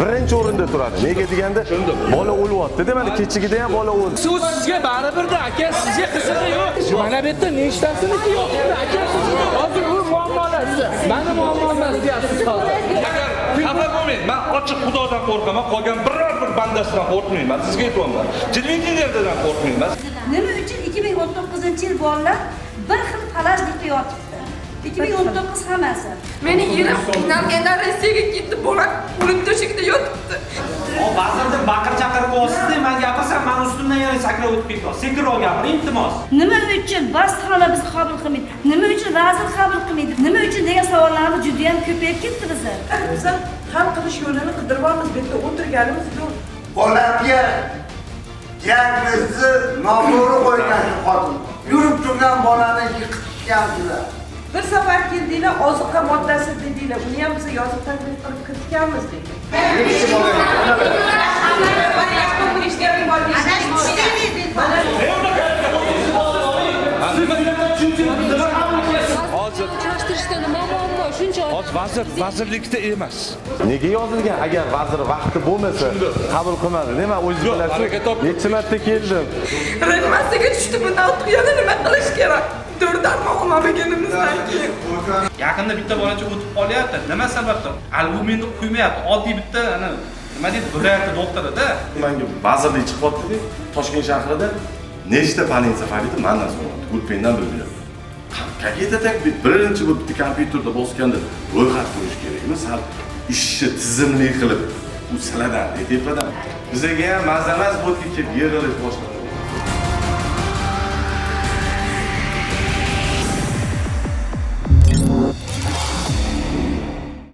birinchi o'rinda turadi. Nega deganda bola o'lyapti-da, mana kechigida ham bola o'ldi. Siz sizga baribirda, aka, sizga qizig'i yo'q. Mana bu yerda nechtasiniki yo'q. Aka, hozir bu muammolar siz. Mana muammolar deyapsiz hozir. Xafa bo'lmang. Men ochiq Xudodan qo'rqaman, qolgan biror bir bandasidan qo'rqmayman. Sizga aytayapman. Televideniyadan qo'rqmayman. Nima uchun 2019-yil bolalar bir xil talashlikda yotibdi? 2019 hammasi. Meni yerim qiynalgandan Rossiyaga ketdi, bolam o'lim to'shagida yotibdi. Vazirda baqir-chaqir qilyapsiz-da, men gapirsam, men ustimdan yana sakrab o'tib ketyapti. Sekinroq gapiring, iltimos. Nima uchun bosixona bizni qabul qilmaydi? Nima uchun vazir qabul qilmaydi? Nima uchun degan savollarimiz juda ham ko'payib ketdi bizda. Biz hal qilish yo'lini qidiryapmiz, bu yerda o'tirganimiz yo'q. Bolamga diagnozni noto'g'ri qo'ygan xotin. Yurib turgan bolani yiqitgansizlar. Bir safar keldinglar, oziqa moddasi dedinglar, uni ham biz yozib taklif qilib kiritganmiz degan. Hozir vazirlikda emas. Nega yozilgan? Agar vazir vaqti bo'lmasa, qabul qilmadi. Nima o'zingiz bilasiz? Necha marta keldim. Reanimatsiyaga tushdi, bundan ortiq yana nima qilish kerak? Dori-darmon olmaganimizdan keyin. Yaqinda bitta bolacha o'tib qolyapti. Nima sababdan? Albumeni quymayapti. Oddiy bitta ana nima deydi, viloyat doktorida. Menga vazirlik chiqyapti-ku, Toshkent shahrida nechta politsiya faoliyati mendan so'radi. Gulpendan bildim. Какие-то так birinchi bu bitta kompyuterda bosganda ro'yxat qo'yish kerakmi? Sal ishni tizimli qilib, u sizlardan, tepadan. Bizga ham mazamas bo'lib kelib yig'ilish boshlandi.